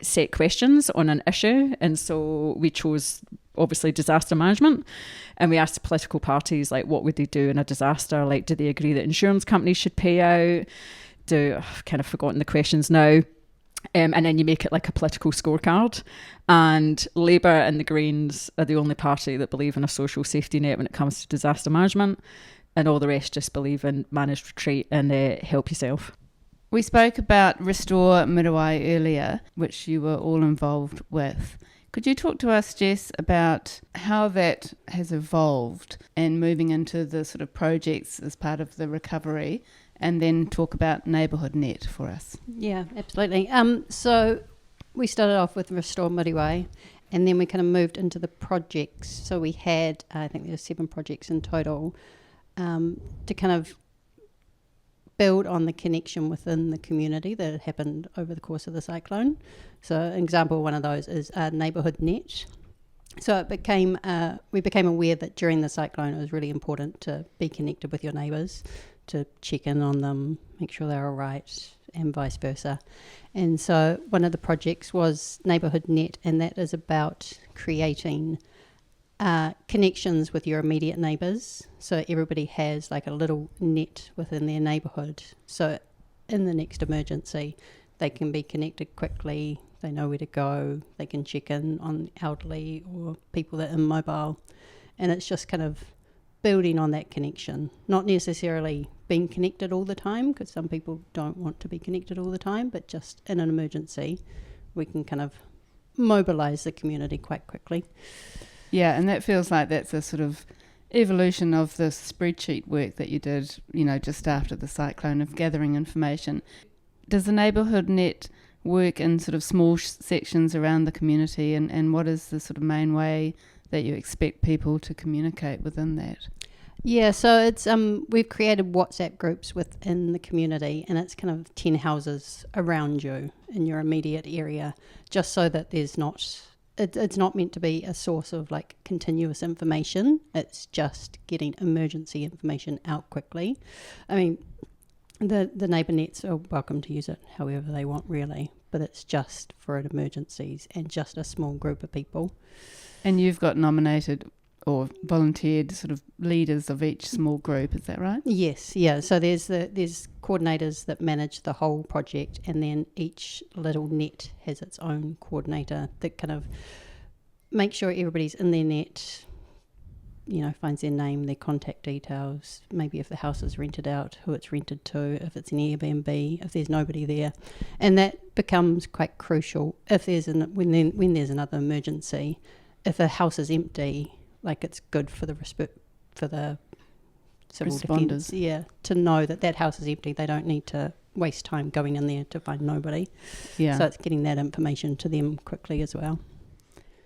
set questions on an issue. And so we chose, obviously, disaster management, and we asked the political parties, like, what would they do in a disaster? Like, do they agree that insurance companies should pay out? I've kind of forgotten the questions now. And then you make it like a political scorecard. And Labour and the Greens are the only party that believe in a social safety net when it comes to disaster management, and all the rest just believe in managed retreat and help yourself. We spoke about Restore Muriwai earlier, which you were all involved with. Could you talk to us, Jess, about how that has evolved and moving into the sort of projects as part of the recovery, and then talk about Neighbourhood Net for us? Yeah, absolutely. So we started off with Restore Muriwai, and then we kind of moved into the projects. So we had, I think there were 7 projects in total, to kind of build on the connection within the community that had happened over the course of the cyclone. So an example of one of those is Neighbourhood Net. So it became, we became aware that during the cyclone it was really important to be connected with your neighbours, to check in on them, make sure they're all right, and vice versa. And so one of the projects was Neighbourhood Net, and that is about creating connections with your immediate neighbours, so everybody has like a little net within their neighbourhood, so in the next emergency they can be connected quickly, they know where to go, they can check in on elderly or people that are immobile. And it's just kind of building on that connection, not necessarily being connected all the time, because some people don't want to be connected all the time, but just in an emergency, we can kind of mobilise the community quite quickly. Yeah, and that feels like that's a sort of evolution of the spreadsheet work that you did, just after the cyclone, of gathering information. Does the Neighbourhood Net work in sort of small sections around the community, and what is the sort of main way that you expect people to communicate within that? Yeah, so it's we've created WhatsApp groups within the community, and it's kind of 10 houses around you in your immediate area, just so that there's not... It's not meant to be a source of like continuous information. It's just getting emergency information out quickly. I mean, the neighbour nets are welcome to use it however they want, really, but it's just for emergencies and just a small group of people. And you've got nominated or volunteered sort of leaders of each small group, is that right? Yes, yeah. So there's coordinators that manage the whole project, and then each little net has its own coordinator that kind of makes sure everybody's in their net, finds their name, their contact details, maybe if the house is rented out, who it's rented to, if it's an Airbnb, if there's nobody there. And that becomes quite crucial if there's when there's another emergency. If a house is empty, like, it's good for the civil defence, to know that house is empty. They don't need to waste time going in there to find nobody. Yeah. So it's getting that information to them quickly as well.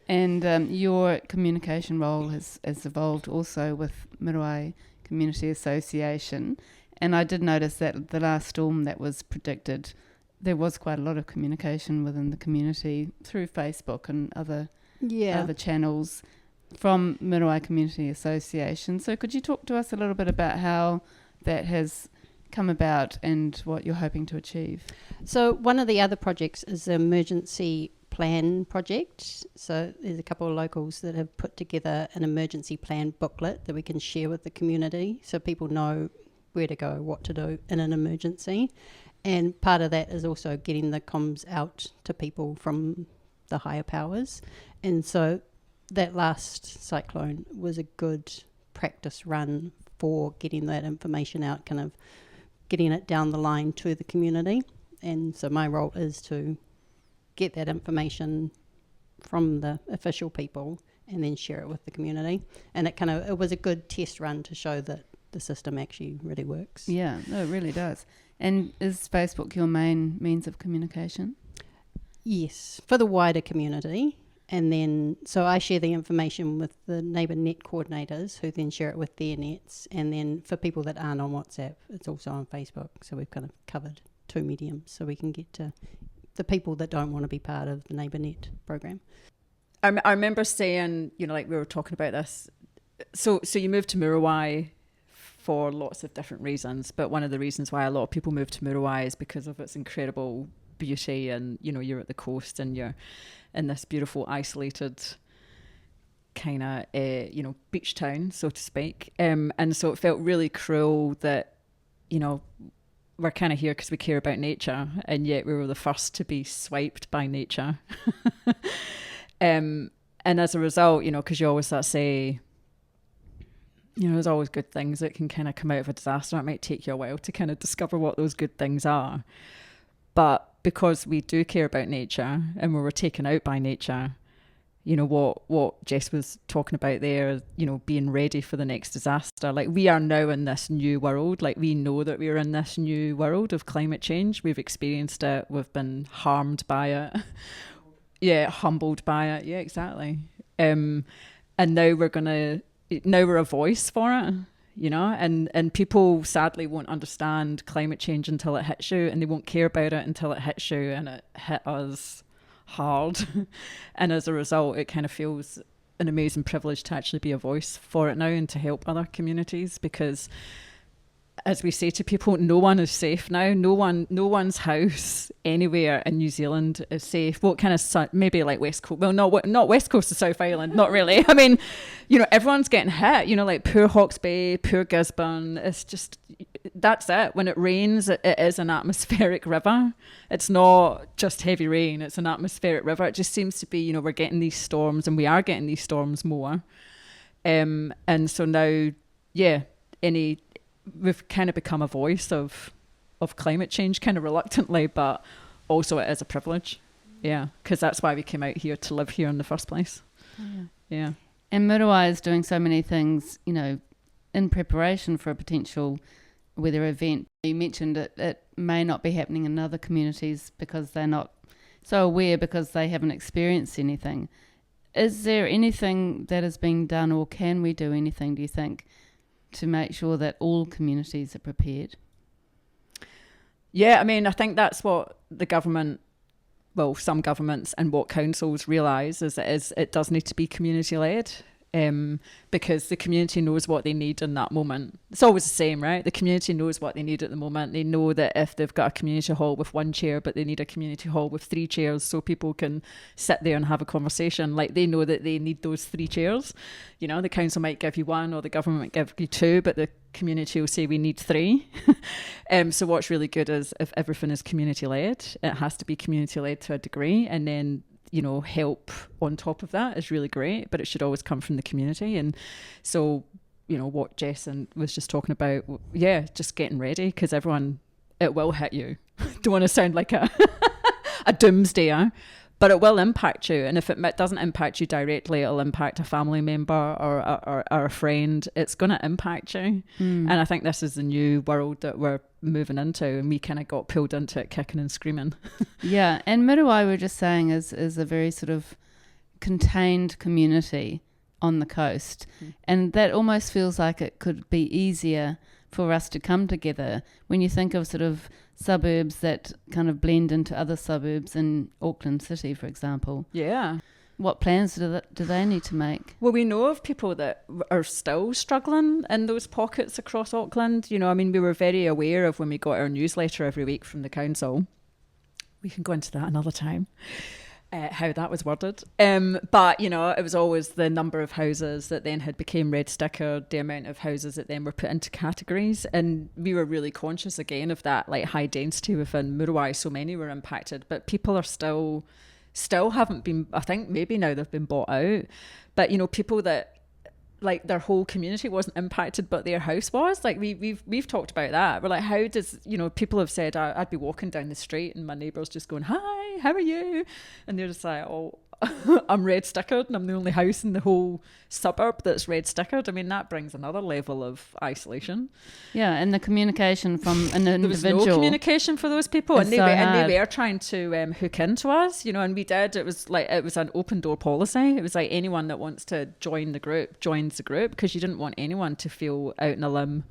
And your communication role has evolved also with Muriwai Community Association. And I did notice that the last storm that was predicted, there was quite a lot of communication within the community through Facebook and other channels from Muriwai Community Association. So could you talk to us a little bit about how that has come about and what you're hoping to achieve? So one of the other projects is the emergency plan project. So there's a couple of locals that have put together an emergency plan booklet that we can share with the community so people know where to go, what to do in an emergency. And part of that is also getting the comms out to people from the higher powers. And so that last cyclone was a good practice run for getting that information out, kind of getting it down the line to the community. And so my role is to get that information from the official people and then share it with the community. And it was a good test run to show that the system actually really works. Yeah, no, it really does. And is Facebook your main means of communication? Yes, for the wider community. And then, so I share the information with the neighbour net coordinators, who then share it with their nets. And then for people that aren't on WhatsApp, it's also on Facebook. So we've kind of covered two mediums, so we can get to the people that don't want to be part of the neighbour net program. I remember saying, like we were talking about this. So you moved to Muriwai for lots of different reasons, but one of the reasons why a lot of people move to Muriwai is because of its incredible beauty, and you're at the coast and you're in this beautiful isolated kind of beach town, so to speak, and so it felt really cruel that we're kind of here because we care about nature, and yet we were the first to be swiped by nature. And as a result, because you always say there's always good things that can kind of come out of a disaster. It might take you a while to kind of discover what those good things are, but because we do care about nature and we were taken out by nature, what Jess was talking about there, being ready for the next disaster. Like, we are now in this new world. Like, we know that we are in this new world of climate change. We've experienced it. We've been harmed by it. Yeah, humbled by it. Yeah, exactly. And now we're a voice for it. And people sadly won't understand climate change until it hits you, and they won't care about it until it hits you, and it hit us hard. And as a result, it kind of feels an amazing privilege to actually be a voice for it now and to help other communities, because as we say to people, no one is safe now. No one's house anywhere in New Zealand is safe. What kind of maybe like West Coast? Well, not West Coast of South Island, not really. I mean, everyone's getting hit. Like poor Hawke's Bay, poor Gisborne. It's just that's it. When it rains, it is an atmospheric river. It's not just heavy rain, it's an atmospheric river. It just seems to be, you know, we're getting these storms, and we are getting these storms more. And so now, we've kind of become a voice of climate change, kind of reluctantly, but also it is a privilege. Yeah, because that's why we came out here, to live here in the first place. Yeah. And Muriwai is doing so many things, you know, in preparation for a potential weather event. You mentioned it may not be happening in other communities because they're not so aware, because they haven't experienced anything. Is there anything that is being done, or can we do anything, do you think, to make sure that all communities are prepared? Yeah, I mean, I think that's what the government, well, some governments and what councils realise is it does need to be community-led, because the community knows what they need in that moment. It's always the same, right? The community knows what they need at the moment. They know that if they've got a community hall with one chair, but they need a community hall with 3 chairs so people can sit there and have a conversation, like, they know that they need those 3 chairs. You know, the council might give you 1 or the government might give you 2, but the community will say we need 3. So what's really good is if everything is community led, it has to be community led to a degree, and then, you know, help on top of that is really great, but it should always come from the community. And so, you know, what Jess was just talking about, just getting ready, because it will hit you. Don't want to sound like a doomsdayer, but it will impact you. And if it doesn't impact you directly, it'll impact a family member or a friend. It's going to impact you. And I think this is the new world that we're moving into, and we kind of got pulled into it kicking and screaming. Yeah, and Muriwai, we're just saying, is a very sort of contained community on the coast. And that almost feels like it could be easier for us to come together when you think of sort of suburbs that kind of blend into other suburbs in Auckland City, for example. Yeah. What plans do they need to make? Well, we know of people that are still struggling in those pockets across Auckland. You know, I mean, we were very aware of when we got our newsletter every week from the council. We can go into that another time, how that was worded. But, you know, it was always the number of houses that then had became red stickered, the amount of houses that then were put into categories. And we were really conscious again of that, like, high density within Muriwai. So many were impacted, but people are still haven't been, I think maybe now they've been bought out, but, you know, people that, like, their whole community wasn't impacted but their house was, like, we've talked about that. We're like, how does, you know, people have said I'd be walking down the street and my neighbour's just going, hi, how are you? And they're just like, oh, I'm red stickered and I'm the only house in the whole suburb that's red stickered. I mean, that brings another level of isolation. Yeah, and the communication from an individual. There was no communication for those people, and they hard. were trying to hook into us, you know, and we did. It was an open door policy. It was like, anyone that wants to join the group joins the group, because you didn't want anyone to feel out in a limb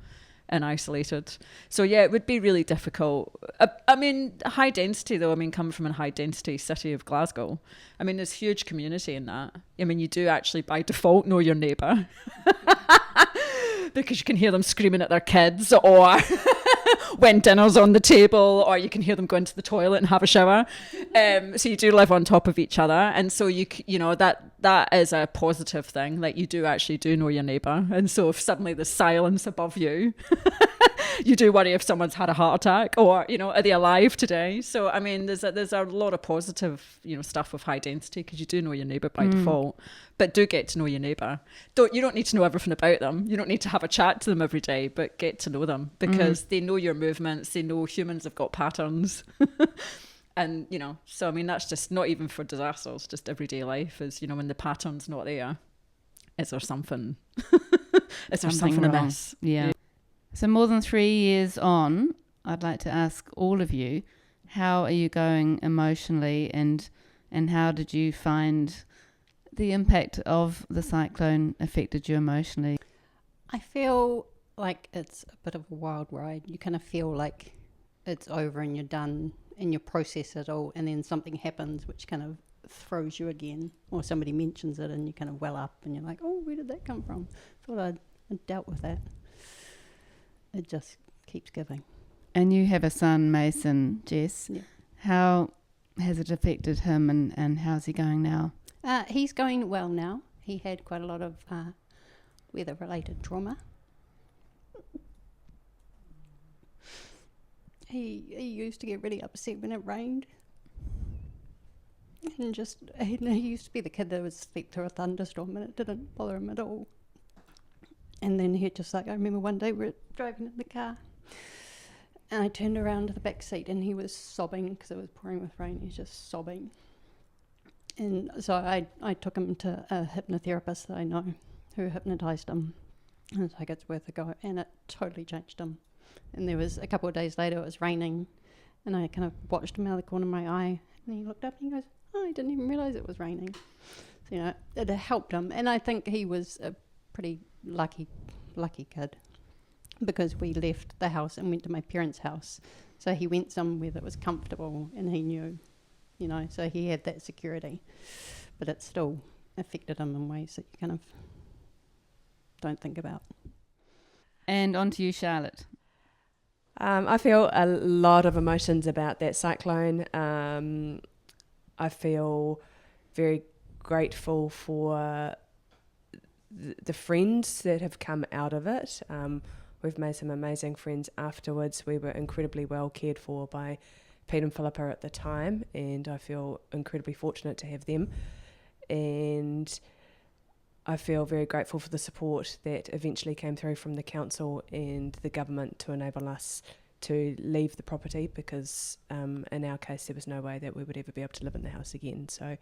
and isolated. So yeah, it would be really difficult. I mean, high density though, I mean, coming from a high density city of Glasgow, I mean, there's huge community in that. I mean, you do actually by default know your neighbour because you can hear them screaming at their kids, or when dinner's on the table, or you can hear them going to the toilet and have a shower. So you do live on top of each other, and so you know that is a positive thing. Like, you do know your neighbour, and so if suddenly there's silence above you, you do worry if someone's had a heart attack, or, you know, are they alive today? So I mean, there's a lot of positive, you know, stuff with high density, because you do know your neighbour by default. But do get to know your neighbour. You don't need to know everything about them. You don't need to have a chat to them every day, but get to know them, because they know your movements. They know humans have got patterns. And, you know, so I mean, that's just not even for disasters, just everyday life is, you know, when the pattern's not there, is there something amiss? Yeah. So more than 3 years on, I'd like to ask all of you, how are you going emotionally, and how did you find the impact of the cyclone affected you emotionally? I feel like it's a bit of a wild ride. You kind of feel like it's over and you're done and you process it all, and then something happens which kind of throws you again, or somebody mentions it and you kind of well up and you're like, oh, where did that come from? I thought I'd dealt with that. It just keeps giving. And you have a son, Mason, Jess. Yeah. How has it affected him, and how's he going now? He's going well now. He had quite a lot of weather-related trauma. He used to get really upset when it rained. And he used to be the kid that would sleep through a thunderstorm and it didn't bother him at all. And then he'd just I remember one day we were driving in the car and I turned around to the back seat and he was sobbing because it was pouring with rain. He's just sobbing. And so I took him to a hypnotherapist that I know who hypnotised him. And I was like, it's worth a go. And it totally changed him. And there was a couple of days later, it was raining. And I kind of watched him out of the corner of my eye. And he looked up and he goes, oh, I didn't even realise it was raining. So, it helped him. And I think he was a pretty lucky kid because we left the house and went to my parents' house. So he went somewhere that was comfortable and he knew, so he had that security. But it still affected him in ways that you kind of don't think about. And on to you, Charlotte. I feel a lot of emotions about that cyclone. I feel very grateful for the friends that have come out of it. We've made some amazing friends afterwards. We were incredibly well cared for by Pete and Philippa at the time, and I feel incredibly fortunate to have them. And I feel very grateful for the support that eventually came through from the council and the government to enable us to leave the property because in our case there was no way that we would ever be able to live in the house again. So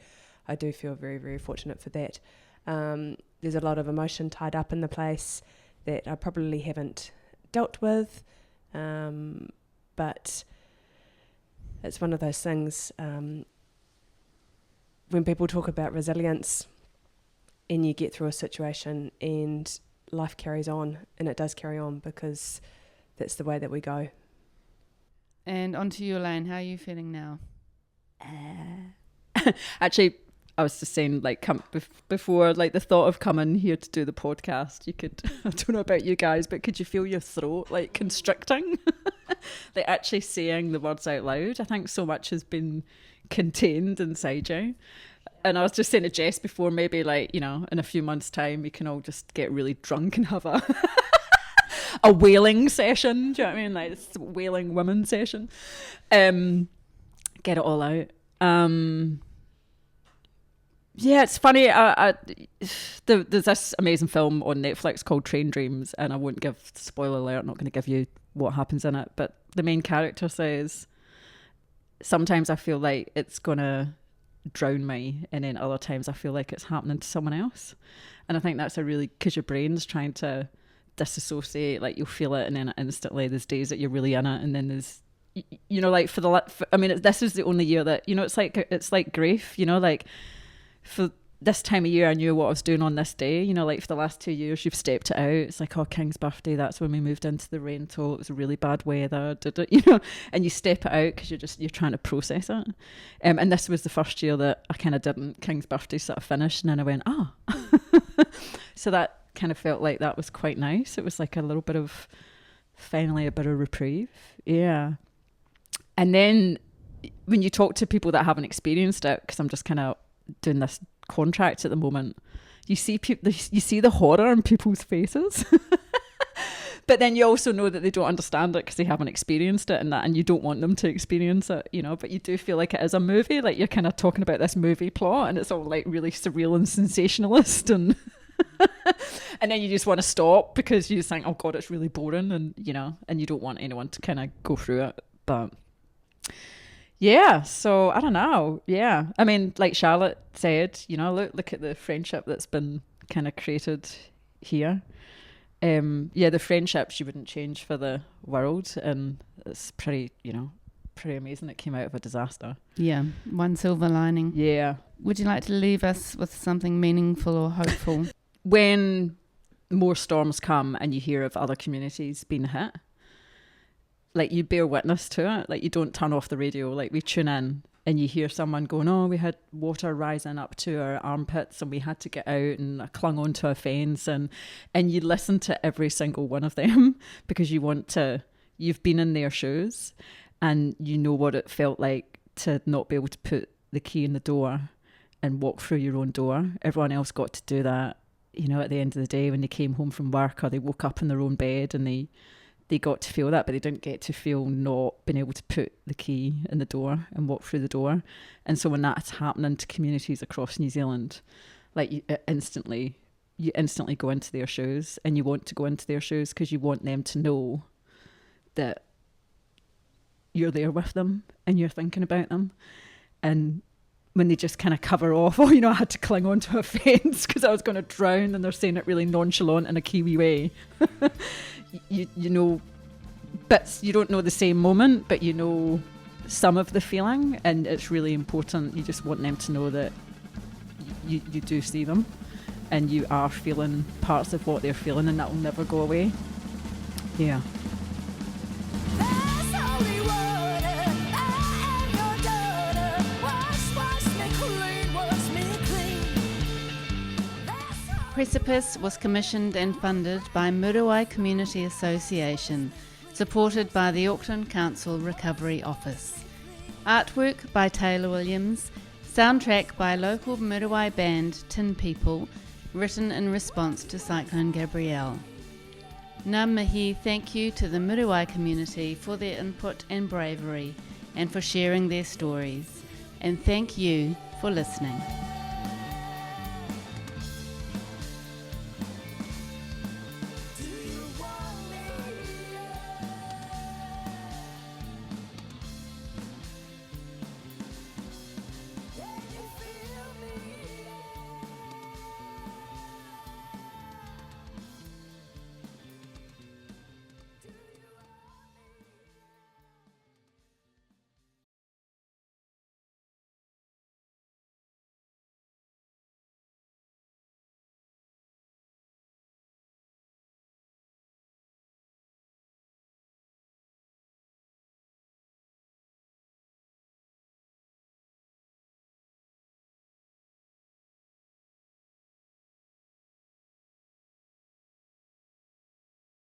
I do feel very, very fortunate for that. There's a lot of emotion tied up in the place that I probably haven't dealt with, but it's one of those things when people talk about resilience and you get through a situation and life carries on, and it does carry on because that's the way that we go. And on to you, Elaine. How are you feeling now? Actually, I was just saying, before, the thought of coming here to do the podcast, you could, I don't know about you guys, but could you feel your throat, constricting? Actually saying the words out loud. I think so much has been contained inside you. And I was just saying to Jess before, maybe, in a few months' time, we can all just get really drunk and have a wailing session. Do you know what I mean? This wailing women session. Get it all out. Yeah, it's funny. There's this amazing film on Netflix called Train Dreams, and I won't give, spoiler alert, I'm not going to give you what happens in it, but the main character says, sometimes I feel like it's going to drown me, and then other times I feel like it's happening to someone else. And I think that's because your brain's trying to disassociate, you'll feel it, and then instantly there's days that you're really in it, and then there's, this is the only year that, it's like grief, for this time of year I knew what I was doing on this day, for the last 2 years you've stepped it out. It's King's birthday, that's when we moved into the rental, it was really bad weather, and you step it out because you're trying to process it. And this was the first year that I kind of didn't. King's birthday sort of finished, and then I went, so that kind of felt like that was quite nice. It was like a little bit of, finally a bit of reprieve. Yeah. And then when you talk to people that haven't experienced it, because I'm just kind of doing this contract at the moment, you see the horror in people's faces. But then you also know that they don't understand it because they haven't experienced it, and you don't want them to experience it, but you do feel like it is a movie, you're kind of talking about this movie plot and it's all really surreal and sensationalist, and and then you just want to stop because you just think, oh god, it's really boring, and and you don't want anyone to kind of go through it. But yeah, so I don't know. Yeah, I mean, like Charlotte said, look at the friendship that's been kind of created here. The friendships you wouldn't change for the world, and it's pretty amazing. It came out of a disaster. Yeah, one silver lining. Yeah. Would you like to leave us with something meaningful or hopeful? When more storms come and you hear of other communities being hit, you bear witness to it. You don't turn off the radio. We tune in and you hear someone going, oh, we had water rising up to our armpits and we had to get out, and I clung onto a fence, and you listen to every single one of them because you've been in their shoes and you know what it felt like to not be able to put the key in the door and walk through your own door. Everyone else got to do that, at the end of the day when they came home from work, or they woke up in their own bed and they they got to feel that, but they didn't get to feel not being able to put the key in the door and walk through the door. And so when that's happening to communities across New Zealand, like you instantly go into their shoes, and you want to go into their shoes because you want them to know that you're there with them and you're thinking about them. And when they just kind of cover off, I had to cling onto a fence because I was going to drown, and they're saying it really nonchalant in a Kiwi way. you know bits, you don't know the same moment, but you know some of the feeling, and it's really important. You just want them to know that you do see them and you are feeling parts of what they're feeling, and that will never go away. Yeah. Precipice was commissioned and funded by Muriwai Community Association, supported by the Auckland Council Recovery Office. Artwork by Taylor Williams, soundtrack by local Muriwai band Tin People, written in response to Cyclone Gabrielle. Ngā mihi thank you to the Muriwai community for their input and bravery, and for sharing their stories. And thank you for listening.